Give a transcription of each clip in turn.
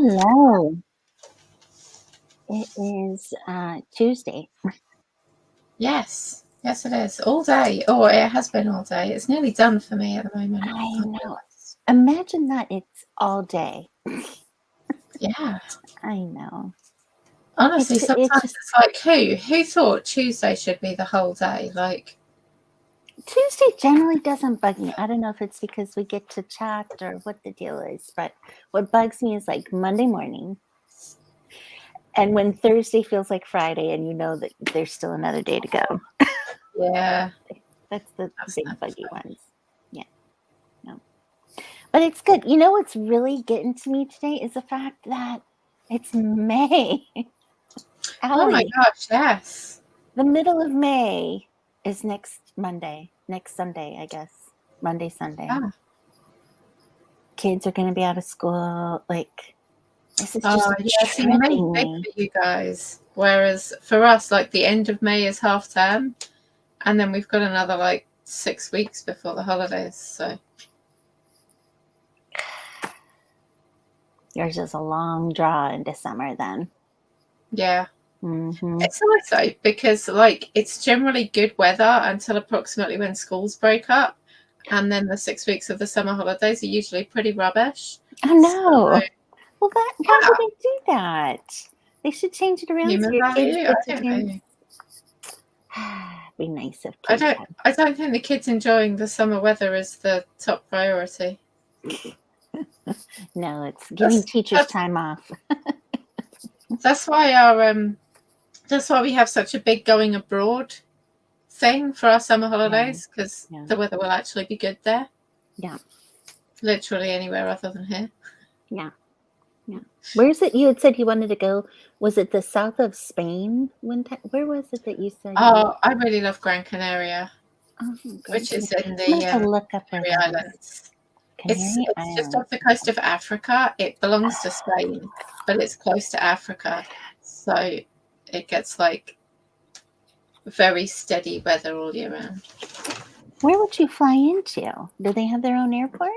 Hello. It is Tuesday. Yes, yes, it is all day. Oh, it has been all day. It's nearly done for me at the moment. I I'll be know. honest. Imagine that it's all day. Yeah, I know. honestly, It's sometimes just it's like who thought Tuesday should be the whole day? Like, Tuesday generally doesn't bug me. I don't know if it's because we get to chat or what the deal is, but what bugs me is like Monday morning and when Thursday feels like Friday and you know that there's still another day to go. yeah, That's the that's big never buggy fun. ones. Yeah. No. But it's good. You know what's really getting to me today is the fact that it's May. Oh my Allie, gosh, yes. the middle of May is next Monday, next Sunday, I guess. Monday, Sunday. Yeah. Kids are going to be out of school. Like, this is just Oh yeah. See, May's tripping big me. for you guys, whereas for us, like the end of May is half term, and then we've got another like 6 weeks before the holidays. So Yours is a long draw into summer then. yeah. Mm-hmm. It's nice though because like it's generally good weather until approximately when schools break up, and then the 6 weeks of the summer holidays are usually pretty rubbish. I So know. Well, why yeah, would they do that? They should change it around so human your kids value. get I to don't chance. know. Be nice if I kids don't. had. I don't think the kids enjoying the summer weather is the top priority. No, it's giving That's teachers that's time off. that's why our. That's why we have such a big going abroad thing for our summer Yeah, holidays because yeah, the weather will actually be good there. yeah, Literally anywhere other than here. yeah, yeah. Where is it? You had said you wanted to go. Was it the south of Spain? Where was it that you said you? Oh, I really love Gran Canaria, Oh, Gran which is Canaria. in I'm the gonna have to look up where Canary that is. Islands. It's Canary it's just off Islands. the coast of Africa. It belongs to Spain, but it's close to Africa, so it gets like very steady weather all year round. Where would you fly into? Do they have their own airport?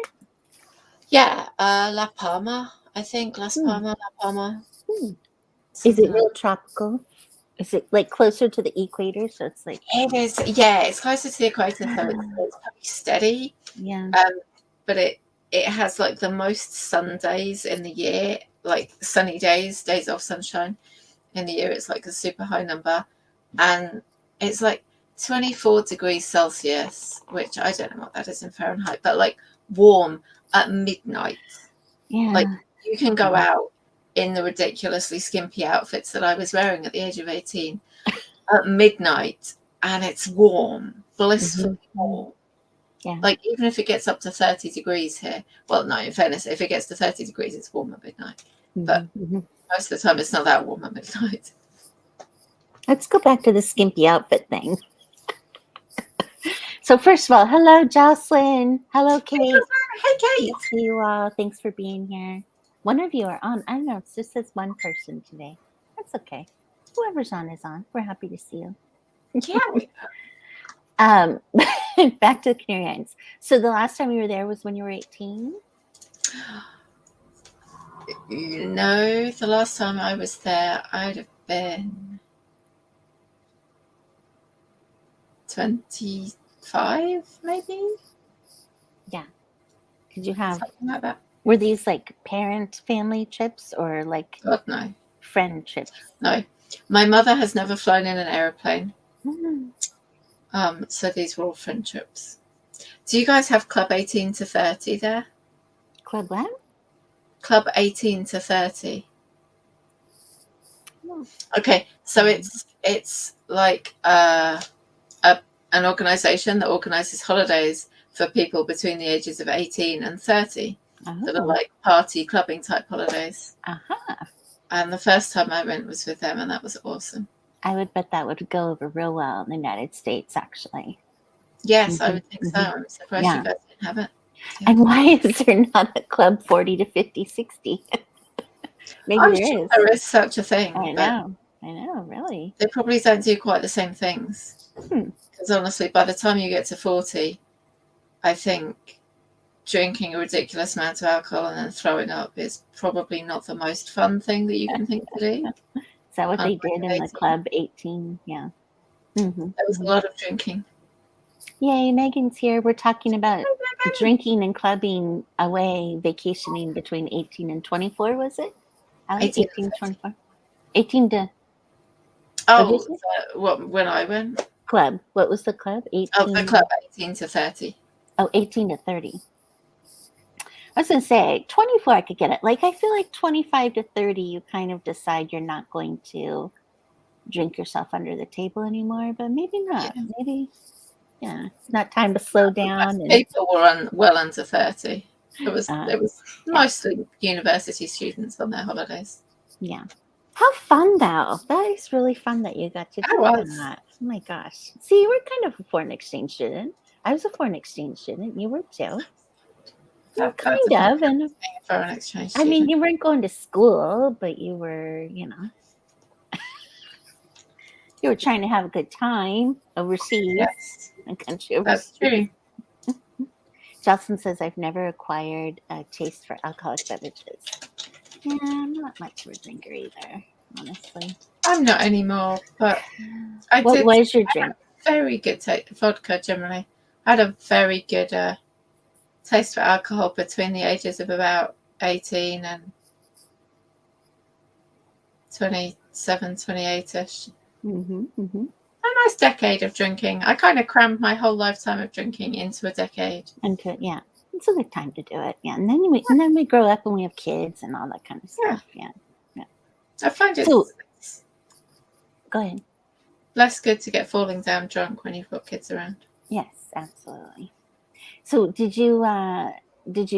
Yeah, La Palma, I think Las Hmm. Palma, La Palma, Hmm. Is it something like real tropical? Is it like closer to the equator? So it's like, that. It is. Yeah, it's closer to the equator, so it's pretty steady. yeah. But it has like the most sun days in the year, like sunny days, days of sunshine in the year. It's like a super high number, and it's like 24 degrees Celsius, which I don't know what that is in Fahrenheit, but like warm at midnight. Like Yeah. you can go out in the ridiculously skimpy outfits that I was wearing at the age of 18 at midnight, and it's warm, Mm-hmm. blissfully warm. Yeah. Like even if it gets up to 30 degrees here, well, no, in fairness, if it gets to 30 degrees, it's warm at midnight. But Mm-hmm. Mm-hmm. most of the time, it's not that warm at midnight. Let's go back to the skimpy outfit thing. So first of all, hello, Jocelyn. Hello, Kate. Hey, Good Kate. to see you all. Thanks for being here. One of you are on. I don't know. It just says one person today. That's okay. Whoever's on is on. We're happy to see you. Yeah. Um, back to the Canary Islands. So the last time you were there was when you were 18? No, the last time I was there, I'd have been 25, maybe? Yeah. Did you have, Something like that. were these like parent family trips or like God, no. friend trips? No. My mother has never flown in an aeroplane. Mm. So these were all friend trips. Do you guys have Club 18 to 30 there? Club what? Club 18 to 30. No. Okay, so it's like an organization that organizes holidays for people between the ages of 18 and 30 that are Oh. like party clubbing type holidays. Uh-huh. And the first time I went was with them, and that was awesome. I would bet that would go over real well in the United States, actually. Yes, I Mm-hmm. would think so. Mm-hmm. I'm surprised you Yeah. guys didn't have it. Yeah. And why is there not a club 40 to 50, 60? Maybe I'm there sure is. there is such a thing, I but know. I know, really. they probably don't do quite the same things. Hmm. Because honestly, by the time you get to 40, I think drinking a ridiculous amount of alcohol and then throwing up is probably not the most fun thing that you can think to do. Is that what they Unlike did in the 18. club 18? Yeah. Mm-hmm. There was a lot of drinking. Yay, Megan's here. We're talking about drinking and clubbing away, vacationing between 18 and 24, was it? 18 18 24. 18 to Oh, did you what when I went? club. What was the club? 18. Oh, the club 18 to 30. Oh, 18 to 30. I was going to say 24, I could get it. Like, I feel like 25 to 30, you kind of decide you're not going to drink yourself under the table anymore, but maybe not. Yeah. Maybe, yeah, it's not time to slow down. And People were well under 30. It was mostly university students on their holidays. Yeah. How fun, though. That is really fun that you got to do was. that. Oh, my gosh. See, you were kind of a foreign exchange student. I was a foreign exchange student. You were too. Well, kind of. And foreign exchange I mean, student. you weren't going to school, but you were, you know, you were trying to have a good time overseas. Yes, In country that's overseas. true. Jocelyn says, I've never acquired a taste for alcoholic beverages. Yeah, I'm not much of a drinker either, honestly. I'm not anymore, but What was your drink? Very good vodka generally. I had a very good taste for alcohol between the ages of about 18 and 27, 28-ish. Mm-hmm, mm-hmm. A nice decade of drinking. I kind of crammed my whole lifetime of drinking into a decade. Yeah, it's a good time to do it. Yeah, and then we grow up and we have kids and all that kind of stuff. Yeah. I find it Go ahead. less good to get falling down drunk when you've got kids around. Yes, absolutely. So did you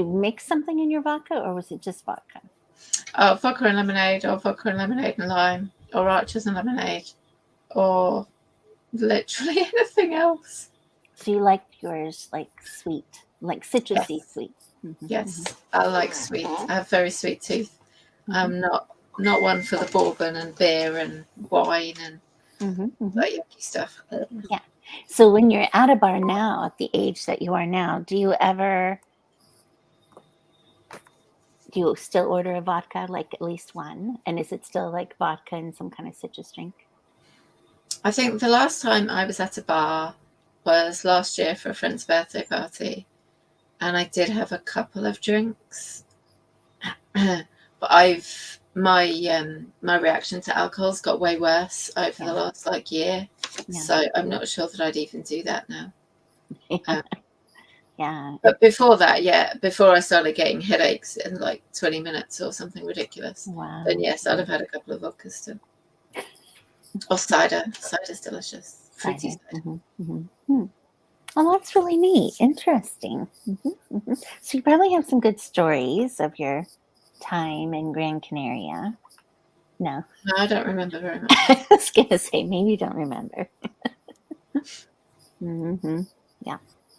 mix something in your vodka, or was it just vodka? Vodka and lemonade, or vodka and lemonade and lime, or Archers and lemonade, or literally anything else. So you liked yours like sweet, like citrusy sweet. Mm-hmm, yes, mm-hmm. I like sweet. I have very sweet teeth. I'm not one for the bourbon and beer and wine and that yucky stuff. Yeah. So when you're at a bar now, at the age that you are now, do you still order a vodka, like at least one? And is it still like vodka and some kind of citrus drink? I think the last time I was at a bar was last year for a friend's birthday party, and I did have a couple of drinks. But my reaction to alcohol's got way worse over the last year. Yeah. So I'm not sure that I'd even do that now. Yeah. But before that, before I started getting headaches in 20 minutes or something ridiculous, then yes, I'd have had a couple of vodkas still. Or cider. Cider's delicious. Fruity cider. Mm-hmm. Well, that's really neat. Interesting. Mm-hmm. So you probably have some good stories of your time in Gran Canaria. No, I don't remember very much. I was going to say, maybe you don't remember. Yeah,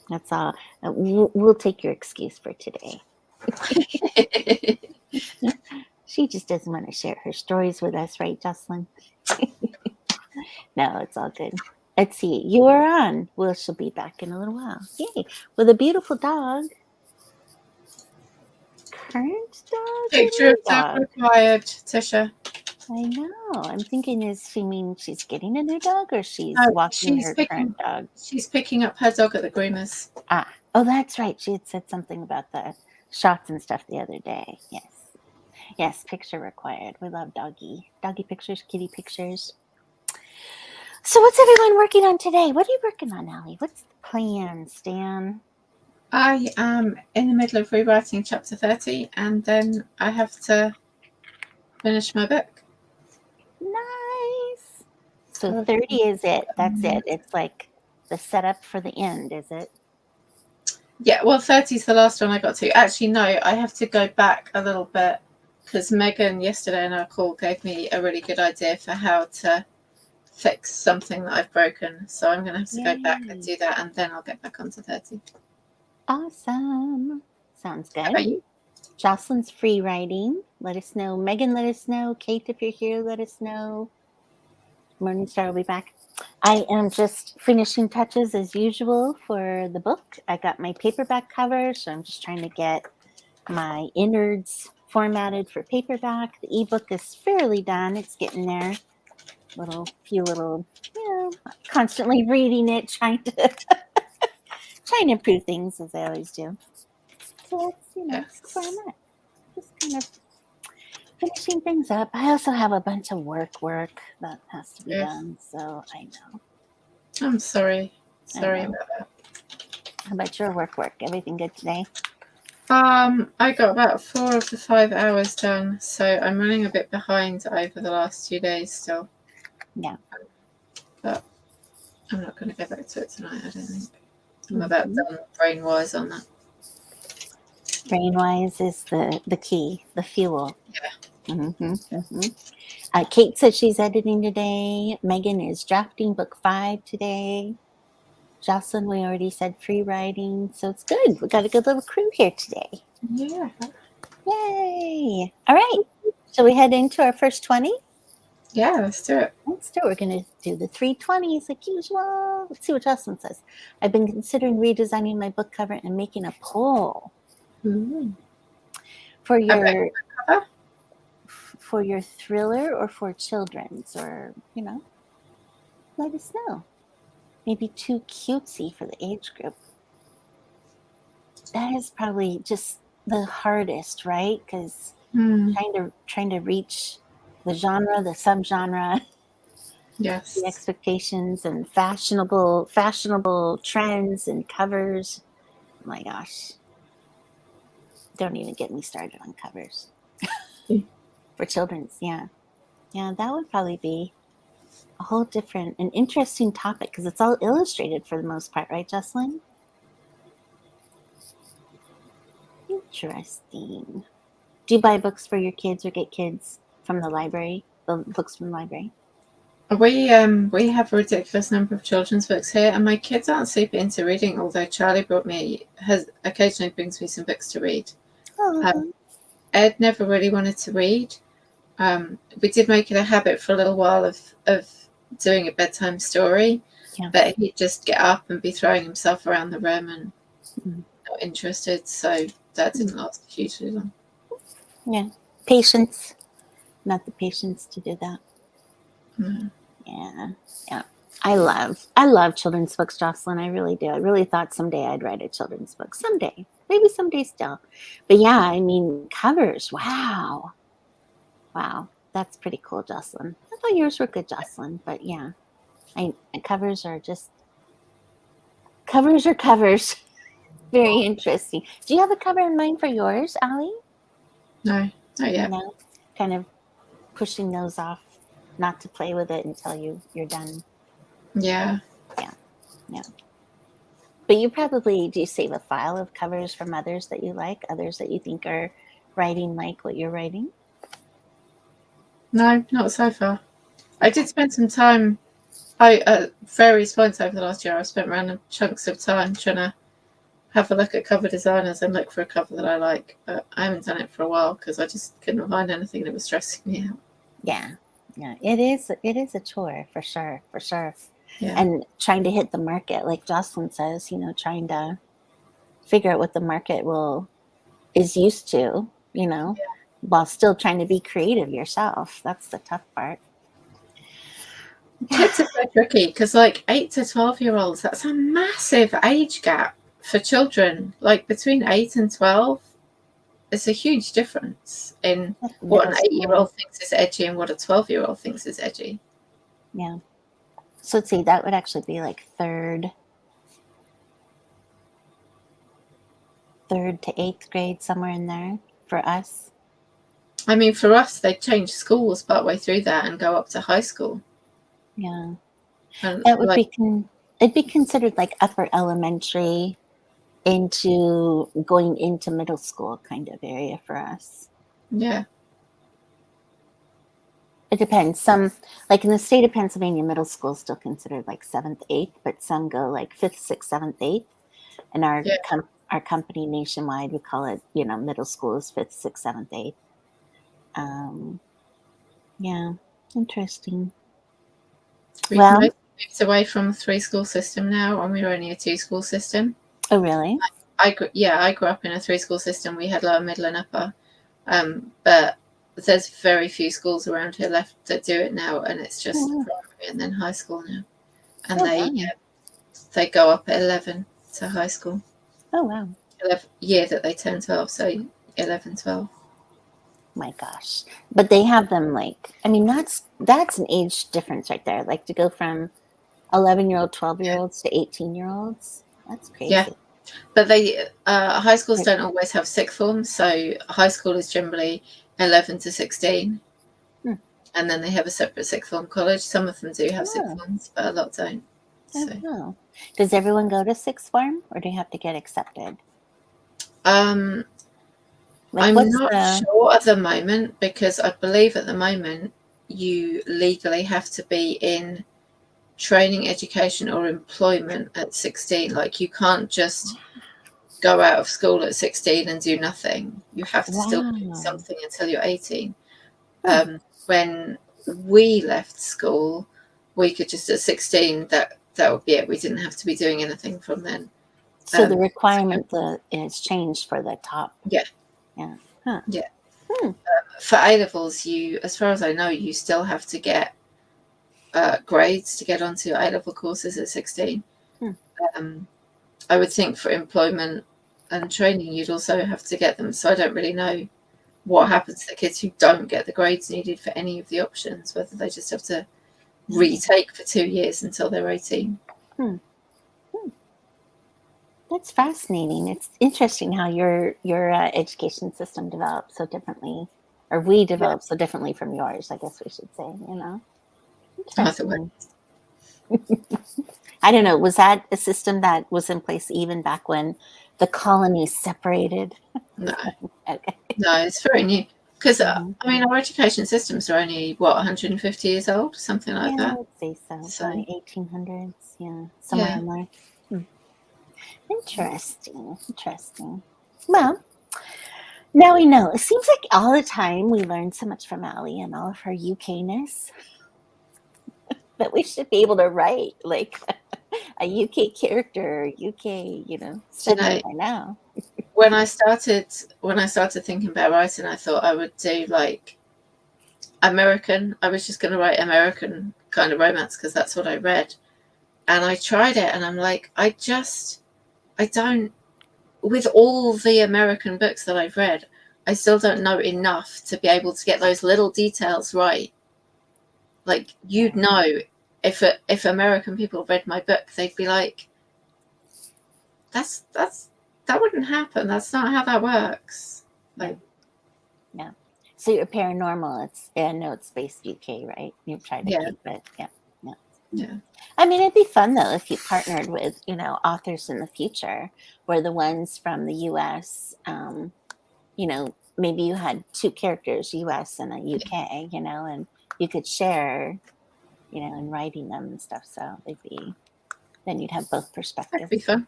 that's all. We'll take your excuse for today. She just doesn't want to share her stories with us, right, Jocelyn? No, it's all good. Let's see. You are on. Well, she'll be back in a little while. Yay. With a beautiful dog. Current dog? Picture of dog required, Tisha. I know. I'm thinking, is she mean she's getting a new dog, or she's walking her current dog? She's picking up her dog at the groomers. Oh, that's right. She had said something about the shots and stuff the other day. Yes, picture required. We love doggy pictures, kitty pictures. So what's everyone working on today? What are you working on, Allie? What's the plan, Stan? I am in the middle of rewriting chapter 30, and then I have to finish my book. Nice. So 30 is it. That's it. It's like the setup for the end, is it? Yeah, well, 30 is the last one I got to. Actually, no, I have to go back a little bit because Megan yesterday in our call gave me a really good idea for how to fix something that I've broken. So I'm going to have to go back and do that, and then I'll get back onto 30. Awesome. Sounds good. How about you? Jocelyn's free writing. Let us know. Megan, let us know. Kate, if you're here, let us know. Morningstar will be back. I am just finishing touches as usual for the book. I got my paperback cover, so I'm just trying to get my innards formatted for paperback. The ebook is fairly done. It's getting there. Few little, constantly reading it, trying to improve things as I always do. So that's where Yes. I'm at. Just kind of finishing things up. I also have a bunch of work that has to be Yes. done. So I know. I'm sorry. I Sorry know. about that. How about your work? Everything good today? I got about 4 of the 5 hours done, so I'm running a bit behind over the last 2 days still. Yeah. But I'm not going to go back to it tonight, I don't think. I'm about done brain-wise on that. Brain-wise is the key, the fuel. Yeah. Kate said she's editing today. Megan is drafting book 5 today. Jocelyn, we already said free writing, so it's good. We got a good little crew here today. Yeah. Yay! All right, shall we head into our first 20? Yeah, let's do it. We're going to do the 320s like usual. Let's see what Jocelyn says. I've been considering redesigning my book cover and making a poll for your cover? for your thriller or for children's, or let us know. Maybe too cutesy for the age group. That is probably just the hardest, right? Because trying to reach the genre, the subgenre, Yes. the expectations, and fashionable trends and covers. Oh my gosh, don't even get me started on covers for children's. Yeah, that would probably be a whole different, an interesting topic because it's all illustrated for the most part, right, Jocelyn? Interesting. Do you buy books for your kids or get kids from the library? The books from the library? We have a ridiculous number of children's books here, and my kids aren't super into reading. Although Charlie occasionally brings me some books to read. Oh, Ed never really wanted to read. We did make it a habit for a little while of doing a bedtime story, but he'd just get up and be throwing himself around the room and not interested. So that didn't last hugely long. Yeah, patience. Not the patience to do that. Yeah. I love children's books, Jocelyn. I really do. I really thought someday I'd write a children's book. Someday. Maybe someday still. But yeah, I mean, covers. Wow. That's pretty cool, Jocelyn. I thought yours were good, Jocelyn. But yeah, covers are covers. Very interesting. Do you have a cover in mind for yours, Allie? No, not yet. No, kind of pushing those off, not to play with it until you're done. Yeah. But do you save a file of covers from others that you like, others that you think are writing like what you're writing? No, not so far. I did spend some time. At various points over the last year, I've spent random chunks of time trying to have a look at cover designers and look for a cover that I like. But I haven't done it for a while because I just couldn't find anything that was stressing me out. Yeah, it is a chore for sure. Yeah. And trying to hit the market, like Jocelyn says, trying to figure out what the market is used to, while still trying to be creative yourself. That's the tough part. Kids are so tricky because, like, 8 to 12-year-olds, that's a massive age gap for children. Like, between 8 and 12, it's a huge difference in what an 8-year-old thinks is edgy and what a 12-year-old thinks is edgy. Yeah. So let's see, that would actually be like third to 8th grade, somewhere in there for us. I mean, for us, they change schools partway through that and go up to high school. Yeah. And That would it'd be considered like upper elementary into going into middle school kind of area for us. Yeah. It depends. Some, like in the state of Pennsylvania, middle school is still considered like 7th, 8th, but some go like 5th, 6th, 7th, 8th. And our company nationwide, we call it, middle school is 5th, 6th, 7th, 8th. Yeah, interesting. We can moved away from a 3-school system now, and we're only a 2-school system. Oh, really? I grew up in a 3-school system. We had lower, middle, and upper, but there's very few schools around here left that do it now, and it's just Oh, wow. primary and then high school now, and Oh, wow. they go up at 11 to high school. Oh, wow. 11 year that they turn 12, so 11, 12. My gosh. But they have them like, I mean, that's an age difference right there. Like to go from 11-year-old, 12-year-olds to 18-year-olds. That's crazy. Yeah. But they high schools don't always have sixth forms, so high school is generally 11 to 16, and then they have a separate sixth form college. Some of them do have sixth forms, but a lot don't. I So. don't know. Does everyone go to sixth form, or do you have to get accepted? Like, I'm not sure at the moment, because I believe at the moment you legally have to be in training, education, or employment at 16. Like, you can't just go out of school at 16 and do nothing. You have to still do something until you're 18. When we left school, we could just at 16, that would be it. We didn't have to be doing anything from then. So the requirement is changed for the top. Yeah. Yeah. Huh. Yeah. For A-levels, you, as far as I know, you still have to get grades to get onto A-level courses at 16. I would think for employment and training, you'd also have to get them. So I don't really know what happens to the kids who don't get the grades needed for any of the options, whether they just have to retake for 2 years until they're 18. That's fascinating. It's interesting how your education system developed so differently, or we developed so differently from yours, I guess we should say, you know? I don't know. Was that a system that was in place even back when the colonies separated? No. Okay. No, it's very new. Because, I mean, our education systems are only, 150 years old? Something like that? I would say so. Probably 1800s. Yeah. Somewhere in there. Interesting. Well, now we know. It seems like all the time we learn so much from Allie and all of her UK-ness that we should be able to write like a UK character, UK, study by now. When I started thinking about writing, I thought I would do like American. I was just going to write American kind of romance because that's what I read. And I tried it, and I'm like, I don't, with all the American books that I've read, I still don't know enough to be able to get those little details right. Like, you'd know if American people read my book, they'd be like, that wouldn't happen. That's not how that works. Like, yeah. So your paranormal, I know it's based UK, right? You've tried to keep it. Yeah. I mean, it'd be fun though if you partnered with, authors in the future, where the ones from the US, maybe you had 2 characters, US and a UK, and you could share, in writing them and stuff. So then you'd have both perspectives. That'd be fun.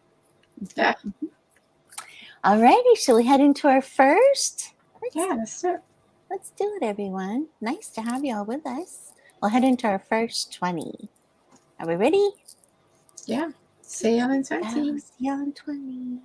Yeah. All righty. Shall we head into our first? Let's do it. Let's do it, everyone. Nice to have you all with us. We'll head into our first 20. Are we ready? Yeah. See you on 20. See you on 20.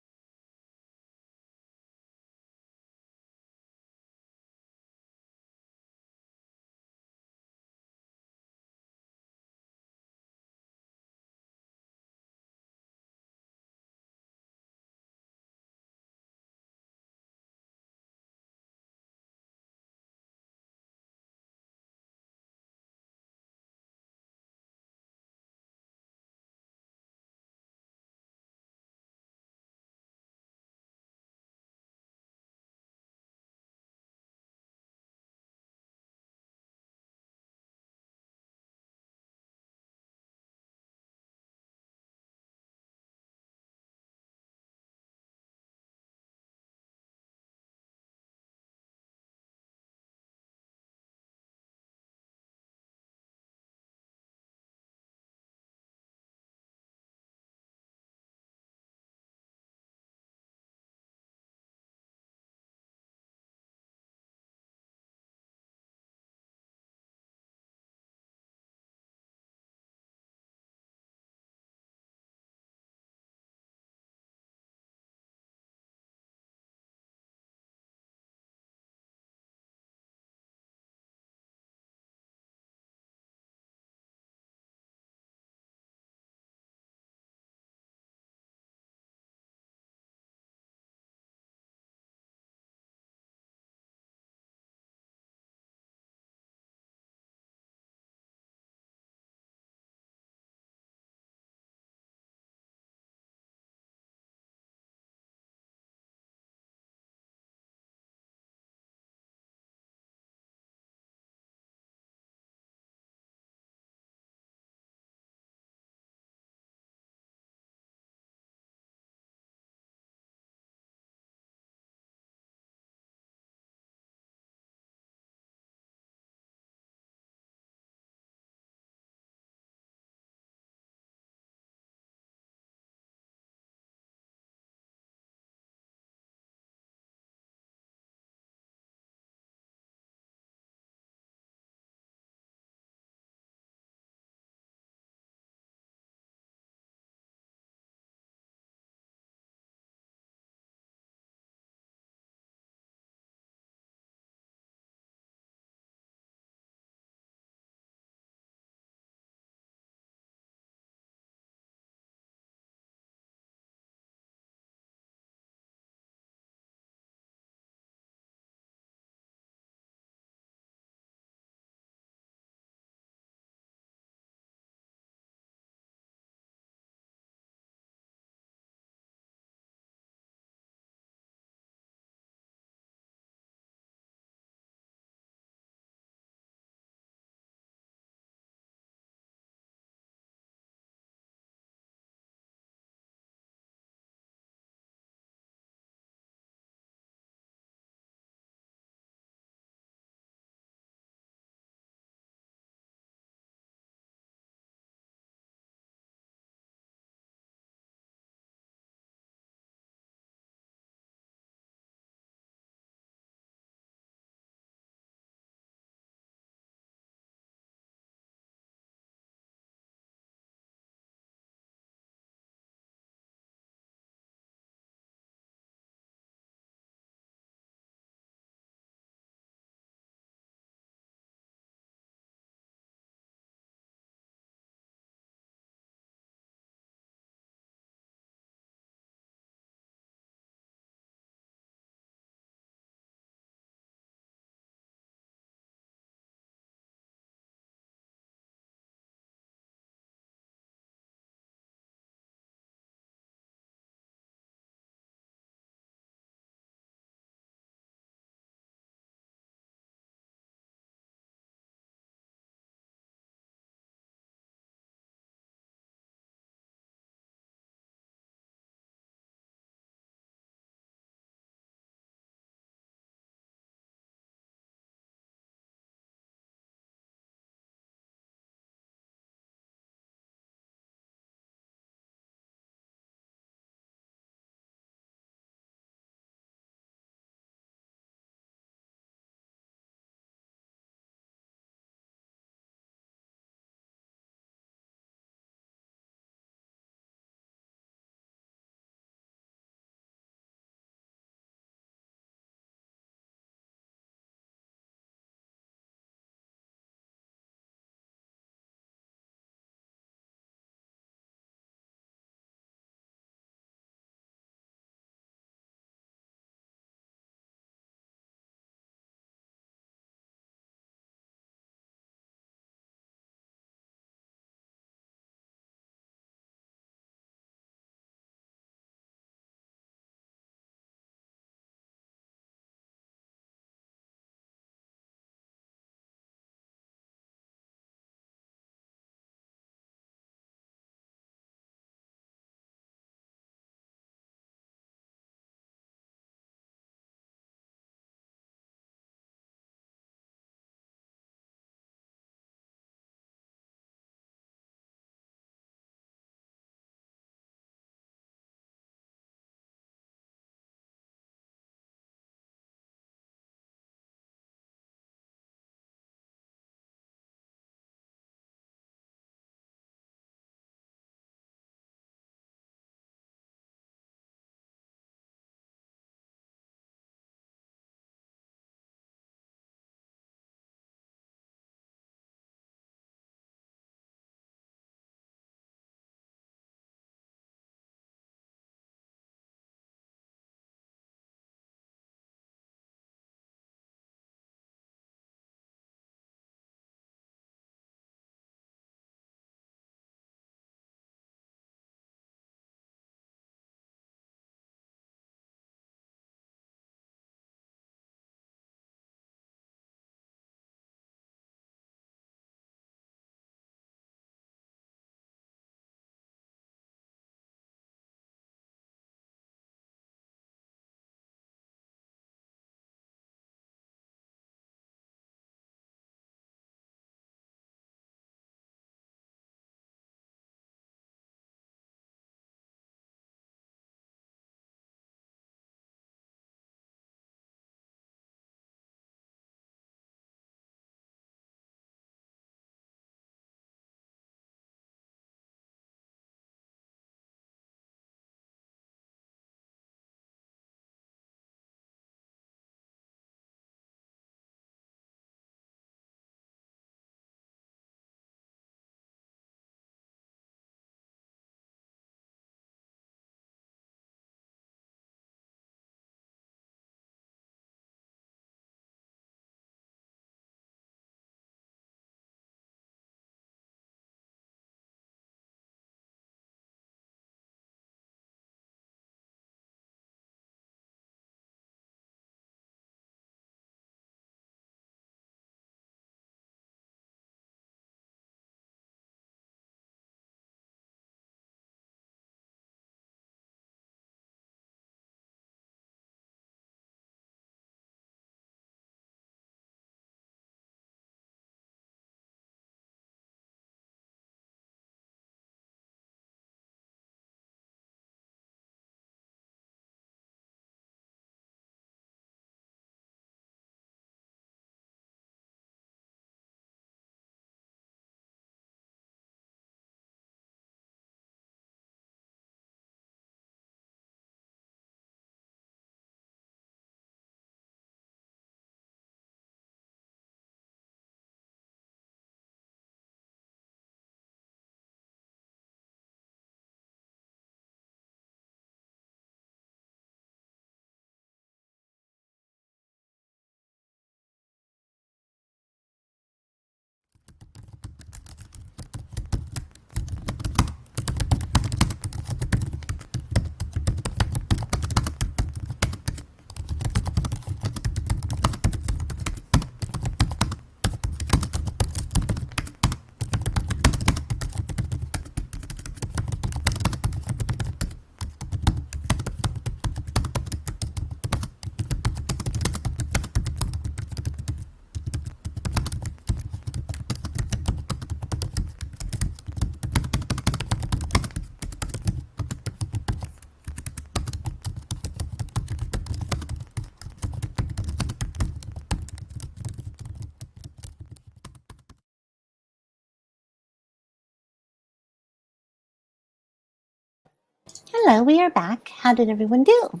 Hello, we are back. How did everyone do?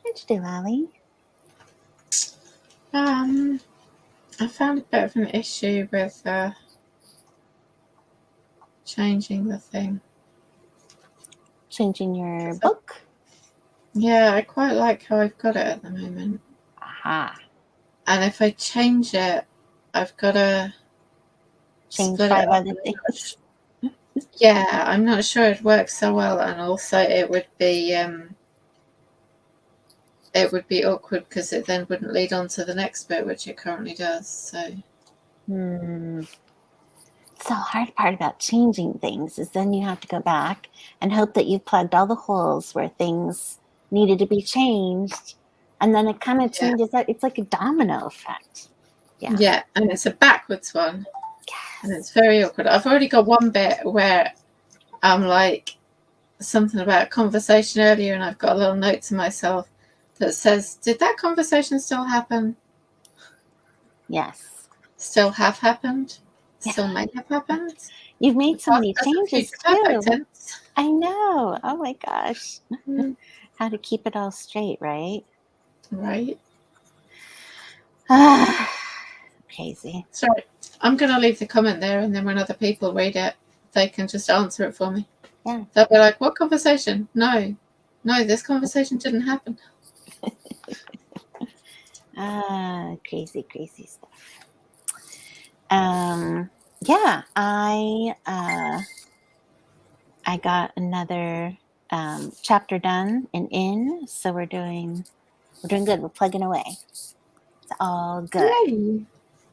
How'd you do, Allie? I found a bit of an issue with changing the thing. Changing your So- book? Yeah, I quite like how I've got it at the moment. Aha. And if I change it, I've got to Change split 5 it up. other things. Yeah, I'm not sure it works so well, and also it would be awkward because it then wouldn't lead on to the next bit, which it currently does. So So hard part about changing things is then you have to go back and hope that you've plugged all the holes where things needed to be changed. And then it kind of changes out. It's like a domino effect. Yeah, and it's a backwards one, and Yes. it's very awkward. I've already got one bit where I'm like something about a conversation earlier, and I've got a little note to myself that says, "Did that conversation still happen? Yes. Still have happened? Still may have happened?" You've made so many Past, present, changes future, perfect too. tense. I know. Oh my gosh. Mm, How to keep it all straight, right? right. Crazy. So I'm going to leave the comment there, and then when other people read it, they can just answer it for me. Yeah. They'll be like, "What conversation? No, this conversation didn't happen." Crazy stuff. Yeah, I got another chapter done and in, so we're doing good. We're plugging away. It's all good. Yay.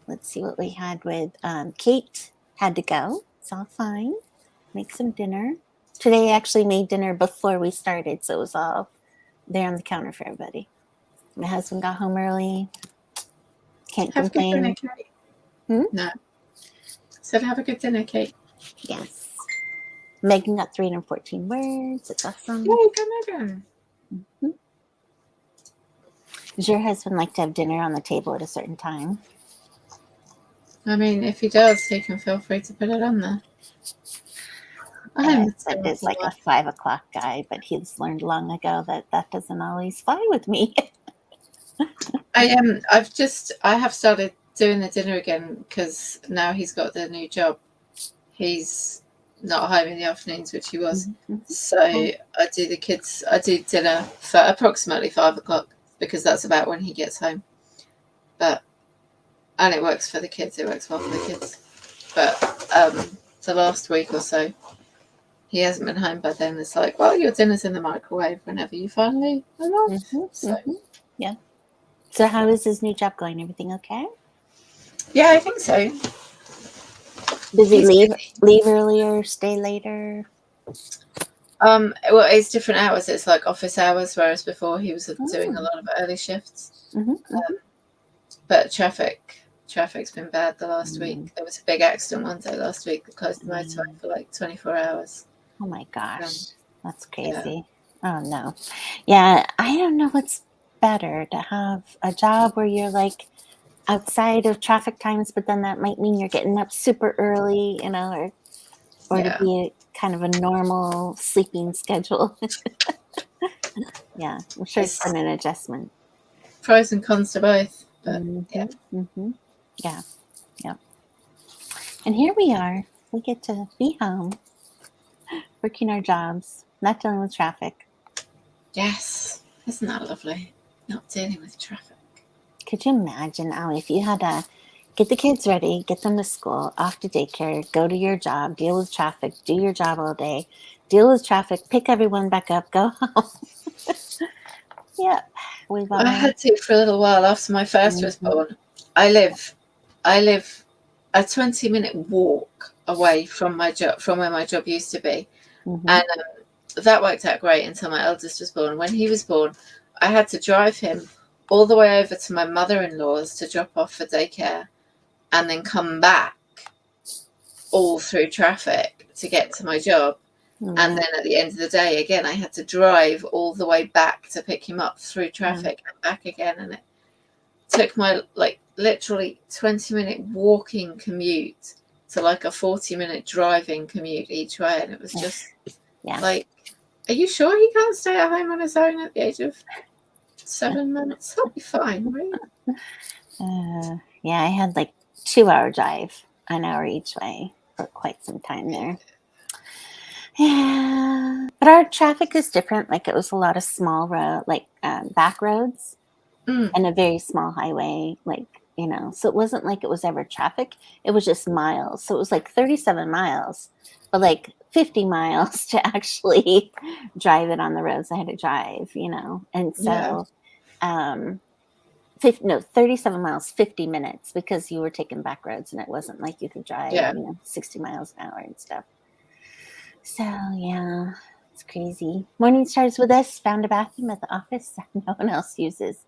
Let's see what we had with Kate had to go. It's all fine. Make some dinner. Today I actually made dinner before we started, so it was all there on the counter for everybody. My husband got home early. Can't Have a good dinner, complain. Kate. No. Said have a good dinner, Kate. Yes. Megan got 314 words. It's awesome. Yay, go Megan. Does your husband like to have dinner on the table at a certain time? I mean, if he does, he can feel free to put it on there. I'm That is like a 5 o'clock guy, but he's learned long ago that doesn't always fly with me. I have started doing the dinner again because now he's got the new job. He's not home in the afternoons, which he was. So I do dinner for approximately 5 o'clock because that's about when he gets home. And it works for the kids. It works well for the kids. But the last week or so, he hasn't been home by then. It's like, well, your dinner's in the microwave whenever you finally arrive. Yeah. So how is his new job going? Everything okay? Yeah, I think so. Does he leave earlier, stay later? Well, it's different hours. It's like office hours, whereas before he was doing a lot of early shifts. But traffic's been bad the last week. There was a big accident one day last week that closed the motorway for like 24 hours. Oh my gosh, that's crazy. Yeah. Oh no. Yeah, I don't know what's better, to have a job where you're like outside of traffic times, but then that might mean you're getting up super early, or to be kind of a normal sleeping schedule. Yeah, I'm sure it's been an adjustment. Pros and cons to both. But Yeah. And here we are. We get to be home, working our jobs, not dealing with traffic. Yes. Isn't that lovely? Not dealing with traffic. Could you imagine, Allie, if you had to get the kids ready, get them to school, off to daycare, go to your job, deal with traffic, do your job all day, deal with traffic, pick everyone back up, go home. Yeah. I had to for a little while after my first was born. I live a 20-minute walk away from my job, from where my job used to be. And that worked out great until my eldest was born. When he was born, I had to drive him all the way over to my mother-in-law's to drop off for daycare and then come back all through traffic to get to my job. And then at the end of the day, again, I had to drive all the way back to pick him up through traffic and back again. And it took my literally 20-minute walking commute to like a 40-minute driving commute each way, and it was just Yeah. like, are you sure he can't stay at home on his own at the age of 7 months? He'll be fine, right? Yeah, I had like 2-hour drive, an hour each way for quite some time there. Yeah, but our traffic is different. Like it was a lot of small road, like back roads, and a very small highway. Like so it wasn't like it was ever traffic. It was just miles. So it was like 37 miles, but like 50 miles to actually drive it on the roads I had to drive. And so. Yeah. 37 miles, 50 minutes, because you were taking back roads and it wasn't like you could drive, Yeah. 60 miles an hour and stuff. So, yeah, it's crazy. Morning Stars with us found a bathroom at the office that no one else uses.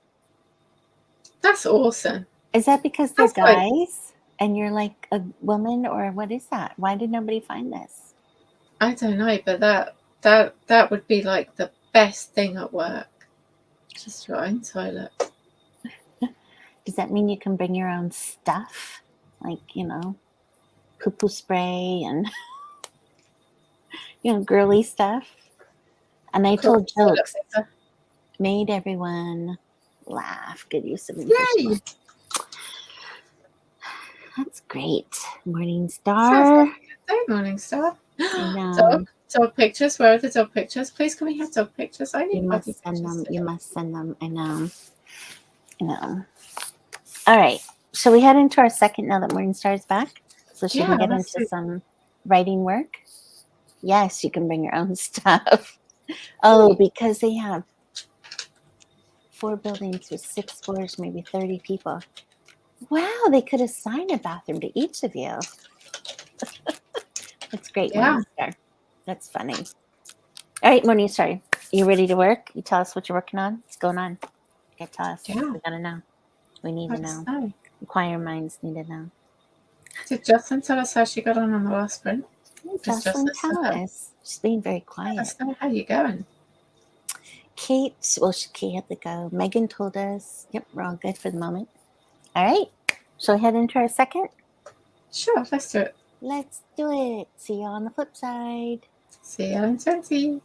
That's awesome. Is that because they're That's like- guys and you're like a woman, or what is that? Why did nobody find this? I don't know, but that would be like the best thing at work. Just your own toilet. Does that mean you can bring your own stuff? Like, poo-poo spray and, girly stuff? And I told jokes, made everyone laugh. Good use of English. Yay! That's great. Morning Star. Hey, Morning Star. know. Dog pictures. Where are the dog pictures? Please, can we have dog pictures? I need You must doggy send pictures them. today. You must send them. I know. All right. Shall we head into our second now that Morning Star is back? So she can get into some writing work? Yes, you can bring your own stuff. Oh, because they have 4 buildings with 6 floors, maybe 30 people. Wow, they could assign a bathroom to each of you. That's great, Yeah. Morning Star. That's funny. All right, Morning Star, you ready to work? You tell us what you're working on. What's going on? You tell us. Yeah. We gotta know. We need to know. know. Inquiring minds need to know. Did Jocelyn tell us how she got on the last sprint? Jocelyn, tell us. She's being very quiet. Let us know how you going. Kate, she had to go. Megan told us. Yep, we're all good for the moment. All right. Shall we head into our second? Sure, let's do it. Let's do it. See you on the flip side. See you in 20.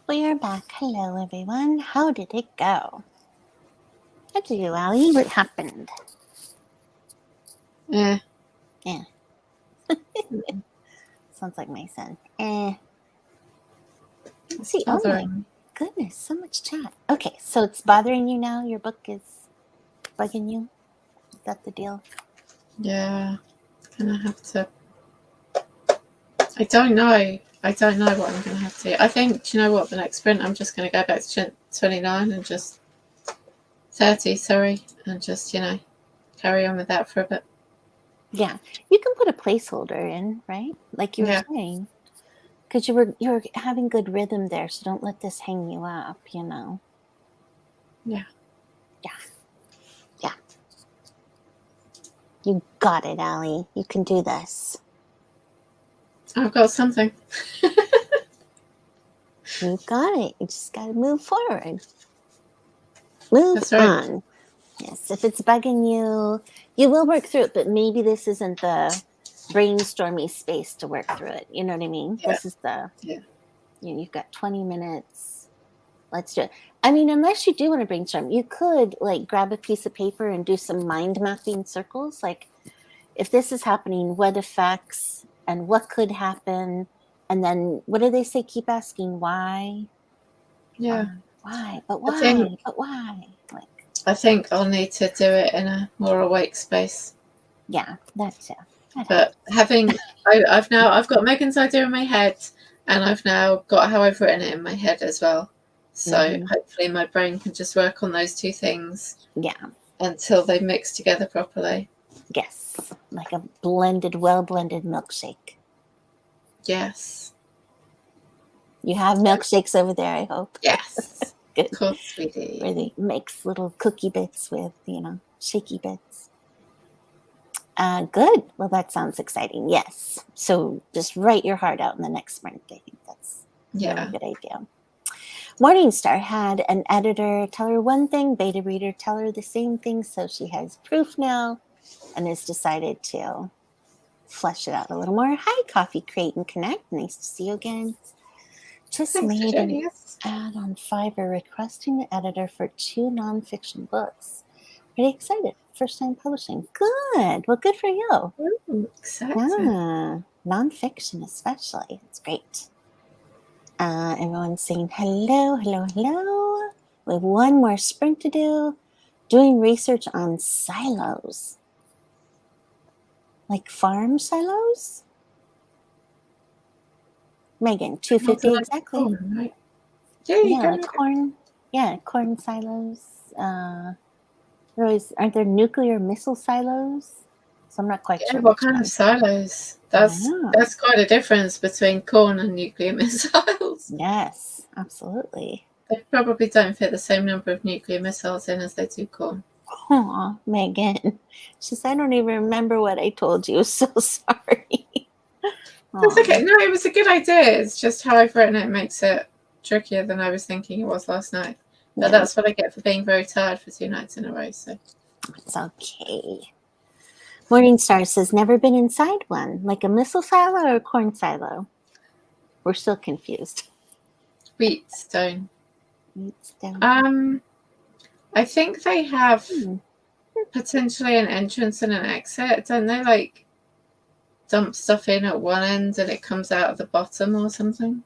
We are back. Hello, everyone. How did it go? How did you, Allie? What happened? Yeah. Sounds like my son. It's See, oh my bothering. goodness, so much chat. Okay, so it's bothering you now? Your book is bugging you? Is that the deal? Yeah. Gonna have to. I don't know. I don't know what I'm gonna have to. I think. Do you know what? The next sprint, I'm just gonna go back to 29 and just 30. Sorry, and just carry on with that for a bit. Yeah, you can put a placeholder in, right? Like you were Yeah. saying, because you were having good rhythm there. So don't let this hang you up. Yeah. You got it, Allie. You can do this. I've got something. You got it. You just got to move forward. Move That's right. on. Yes, if it's bugging you, you will work through it, but maybe this isn't the brainstormy space to work through it. You know what I mean? Yeah. This is the, Yeah. you've got 20 minutes. Let's do it. I mean, unless you do want to brainstorm, you could like grab a piece of paper and do some mind mapping circles. Like, if this is happening, what effects and what could happen? And then what do they say? Keep asking why. Yeah. Why? But I think. why? But why? Like, I think I'll need to do it in a more awake space. yeah, that's it. But I've got Megan's idea in my head, and I've now got how I've written it in my head as well. So hopefully my brain can just work on those two things. Yeah. Until they mix together properly. Yes, like a well blended milkshake. Yes. You have milkshakes over there, I hope. Yes. Good. Of course we do. Where they mix little cookie bits with, shaky bits. Good. Well, that sounds exciting. Yes. So just write your heart out in the next sprint. I think that's a really good idea. Morningstar had an editor tell her one thing, beta reader tell her the same thing. So she has proof now and has decided to flesh it out a little more. Hi, Coffee Crate and Connect. Nice to see you again. Just made an ad on Fiverr requesting the editor for 2 nonfiction books. Pretty excited. First time publishing. Good. Well, good for you. Ooh, exciting. Yeah. Nonfiction especially. It's great. Everyone's saying hello, hello, hello. We have one more sprint to do. Doing research on silos. Like farm silos? Megan, 250 exactly. Corn, right? Yeah, corn. Yeah, corn silos. Aren't there nuclear missile silos? So I'm not quite sure. What kind of silos? That's quite a difference between corn and nuclear missiles. Yes, absolutely. They probably don't fit the same number of nuclear missiles in as they do corn. Aw, Megan. She said, I don't even remember what I told you. So sorry. That's okay. No, it was a good idea. It's just how I've written it makes it trickier than I was thinking it was last night. But that's what I get for being very tired for 2 nights in a row. So it's okay. Morningstar says, never been inside one, like a missile silo or a corn silo. We're still confused. Wheatstone. I think they have potentially an entrance and an exit. Don't they like dump stuff in at one end and it comes out at the bottom or something?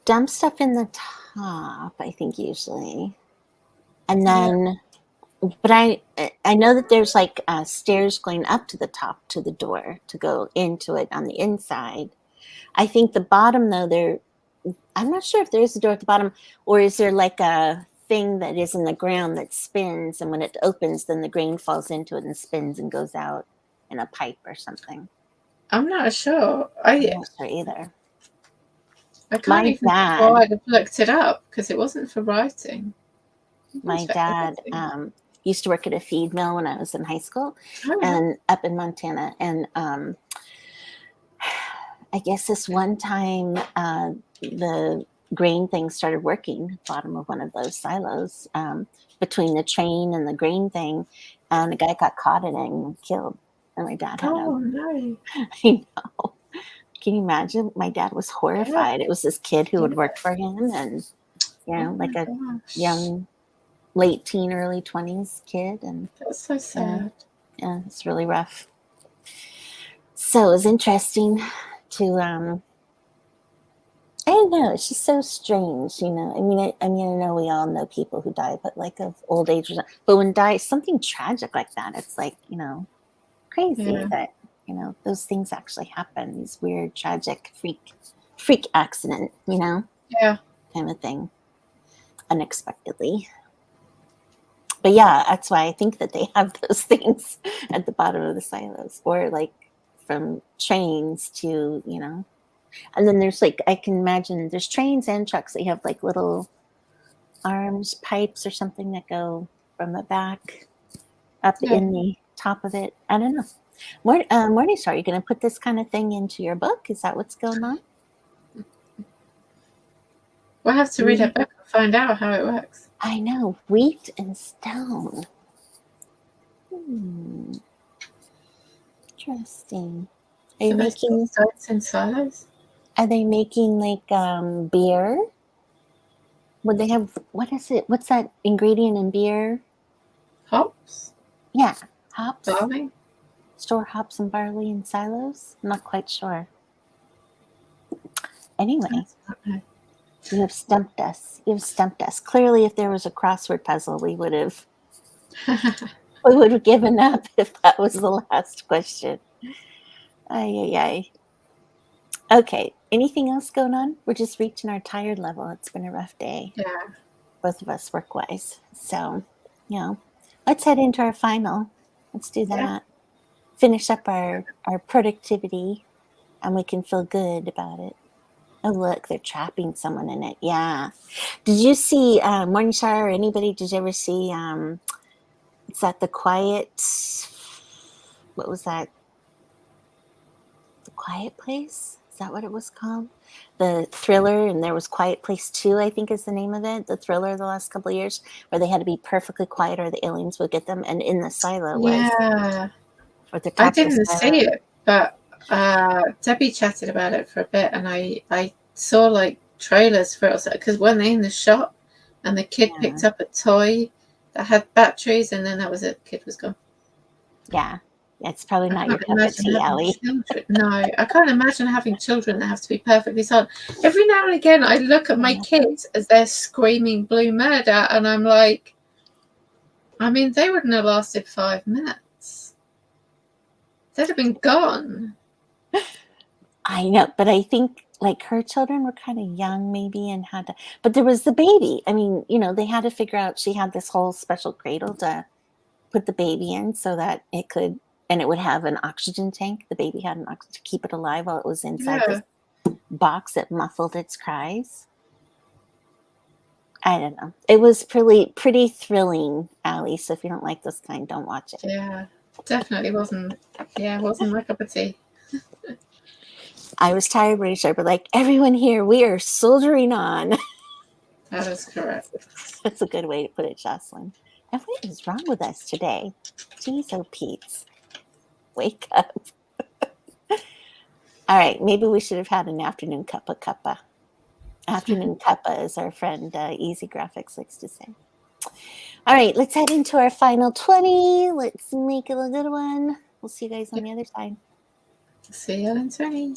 Dump stuff in the top, I think, usually. And then, but I know that there's like stairs going up to the top to the door to go into it on the inside. I think the bottom, though, I'm not sure if there is a door at the bottom, or is there like a thing that is in the ground that spins, and when it opens, then the grain falls into it and spins and goes out in a pipe or something. I'm not sure. I'm not sure either. I can't even remember why I'd looked it up because it wasn't for writing. My dad used to work at a feed mill when I was in high school and up in Montana. And I guess this one time the grain thing started working bottom of one of those silos between the train and the grain thing. And the guy got caught in it and killed. And my dad had no. I know. Can you imagine? My dad was horrified. It was this kid who would work for him, and you know, like a Gosh, young, late teen, early 20s kid. And that's so sad. yeah, it's really rough. So it was interesting to, I don't know, it's just so strange, you know. I know we all know people who die, but like of old age, but when something tragic like that, it's like, you know, crazy Yeah. that, you know, those things actually happen, these weird, tragic freak accident, you know, Yeah. kind of thing, unexpectedly. But yeah, that's why I think that they have those things at the bottom of the silos, or like from trains to, you know, and then there's like, I can imagine there's trains and trucks that have like little arms, pipes or something that go from the back up Yeah. in the top of it. I don't know. Morningstar, are you going to put this kind of thing into your book? Is that what's going on? We'll have to read it back and find out how it works. I know. Wheat and stone. Interesting. Are you making? Sites and silos? Are they making like beer? Would they have? What is it? What's that ingredient in beer? Hops? Yeah, hops. Barley? Store hops and barley in silos. I'm not quite sure. Anyway, you have stumped us. You have stumped us. Clearly, if there was a crossword puzzle, we would have given up if that was the last question. Ay. Okay. Anything else going on? We're just reaching our tired level. It's been a rough day. Yeah. Both of us work-wise. So, you know, let's head into our final. Let's do that. Yeah. Finish up our productivity, and we can feel good about it. Oh, look, they're trapping someone in it. Yeah. Did you see Morningstar or anybody? Did you ever see it's at The Quiet, what was that? The Quiet Place? Is that what it was called? The thriller, and there was Quiet Place 2, I think is the name of it. The thriller of the last couple of years, where they had to be perfectly quiet or the aliens would get them. And in the silo was. Yeah. Or the top I of the didn't silo. see it, but Debbie chatted about it for a bit, and I saw like trailers for it, because when they're in the shop and the kid picked up a toy that had batteries, and then that was it, the kid was gone. Yeah. It's probably not your cup of tea, Allie. No, I can't imagine having children that have to be perfectly silent. Every now and again, I look at my kids as they're screaming blue murder, and I'm like, I mean, they wouldn't have lasted 5 minutes. They'd have been gone. I know, but I think like her children were kind of young maybe and had to, but there was the baby. I mean, you know, they had to figure out, she had this whole special cradle to put the baby in so that it could, and it would have an oxygen tank. The baby had an oxygen to keep it alive while it was inside this box that muffled its cries. I don't know. It was pretty thrilling, Allie. So if you don't like this kind, don't watch it. Yeah, definitely wasn't. Yeah, wasn't my cup of tea. I was tired, pretty sure, but like everyone here, we are soldiering on. That is correct. That's a good way to put it, Jocelyn. And what is wrong with us today? Jeez, oh Pete's. Wake up. All right, maybe we should have had an afternoon cuppa. Afternoon cuppa, as our friend Easy Graphics likes to say. All right, let's head into our final 20. Let's make it a good one. We'll see you guys on the other side. See you in 20.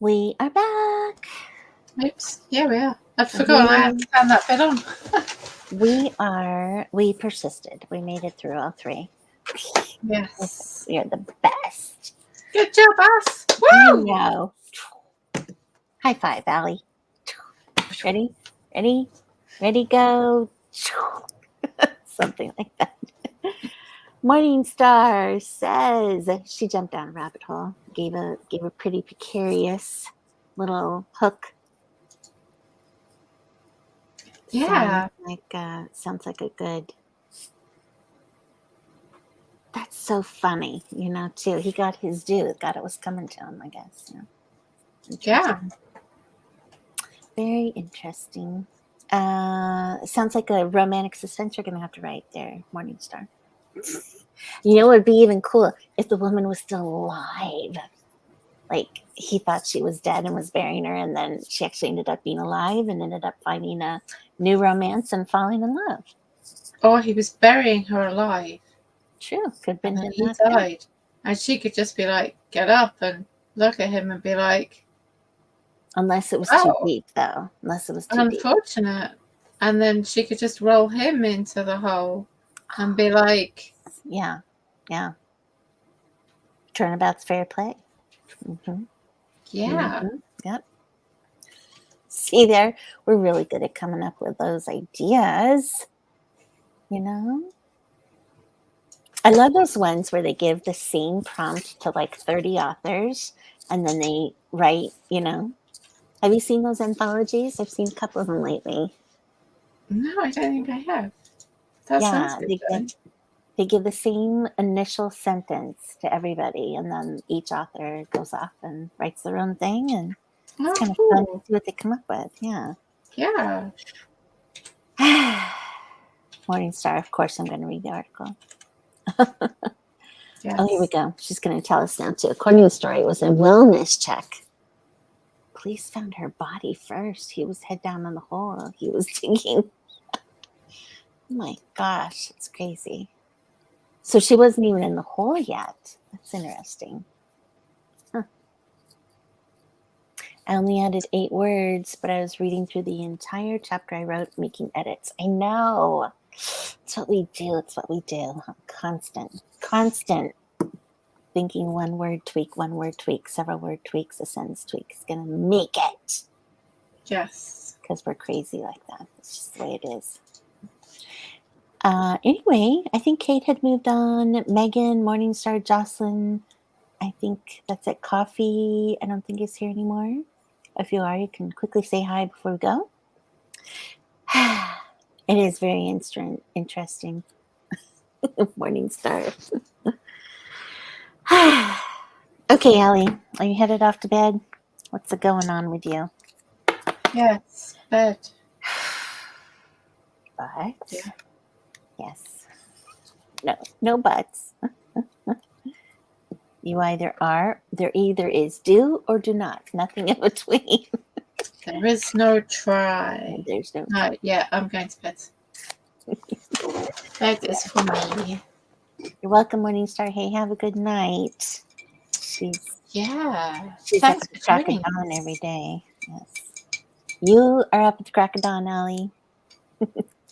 We are back. Oops. Yeah, we are. I'd forgotten I had to turn that bit on. We persisted. We made it through all three. Yes. We are the best. Good job, us. I Woo! know. High five, Allie. Ready? Ready? Ready, go. Something like that. Morningstar says she jumped down a rabbit hole, gave a pretty precarious little hook. Yeah. Sounds like a good. That's so funny, too. He got his due. God, it was coming to him, I guess. Yeah. Very interesting. Sounds like a romantic suspense you're going to have to write there, Morningstar. It would be even cooler if the woman was still alive. Like, he thought she was dead and was burying her, and then she actually ended up being alive and ended up finding a new romance and falling in love. Or he was burying her alive. True. Could have been and then he died. And she could just be like, get up and look at him and be like... Unless it was too deep, though. Unless it was too deep. Unfortunate. And then she could just roll him into the hole and be like... Yeah. Turnabout's fair play. Mm-hmm. Yeah. Mm-hmm. Yep. See there? We're really good at coming up with those ideas. I love those ones where they give the same prompt to like 30 authors and then they write, Have you seen those anthologies? I've seen a couple of them lately. No, I don't think I have. That sounds good. They give the same initial sentence to everybody, and then each author goes off and writes their own thing, and it's kind of fun to see what they come up with. Yeah. Yeah. Morningstar, of course, I'm going to read the article. Yes. Oh, here we go. She's going to tell us now, too. According to the story, it was a wellness check. Police found her body first. He was head down in the hole. He was digging. Oh, my gosh. It's crazy. So she wasn't even in the hole yet. That's interesting. Huh. I only added 8 words, but I was reading through the entire chapter I wrote, making edits. I know. It's what we do. Constant. Thinking one word tweak, several word tweaks, a sentence tweak is going to make it. Yes. Because we're crazy like that. It's just the way it is. Anyway, I think Kate had moved on. Megan, Morningstar, Jocelyn. I think that's it. Coffee, I don't think is here anymore. If you are, you can quickly say hi before we go. It is very interesting. Morningstar. Okay, Allie, are you headed off to bed? What's going on with you? Yes, bed. But yeah. Yes. No buts. You either are, there either is do or do not. Nothing in between. There is no try. There's no try. Yeah, I'm going to bed. Bed is for me. You're welcome, Morningstar. Hey, have a good night. She's Thanks up at the crack of dawn every day. Yes. You are up at the crack of dawn, Allie.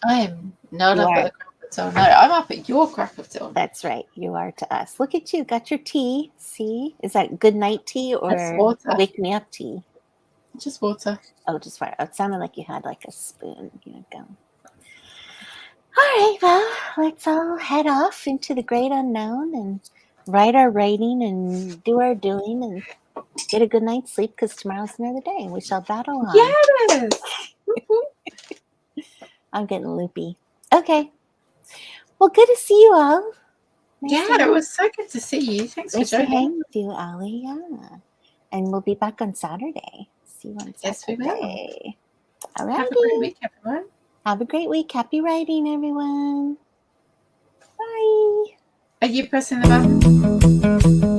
I am not up at the crack of dawn. No, I'm up at your crack of dawn. That's right. You are to us. Look at you. Got your tea. See? Is that good night tea or wake me up tea? Just water. Oh, just water. Oh, it sounded like you had like a spoon. Go. All right. Well, let's all head off into the great unknown and write our writing and do our doing and get a good night's sleep because tomorrow's another day. We shall battle on. Yes. I'm getting loopy. Okay. Well, good to see you all. It was so good to see you. Thanks for joining. Hang with you, Allie. Yeah. And we'll be back on Saturday. See you on Saturday. Yes, we will. All right. Have a great week, everyone. Have a great week. Happy writing, everyone. Bye. Are you pressing the button?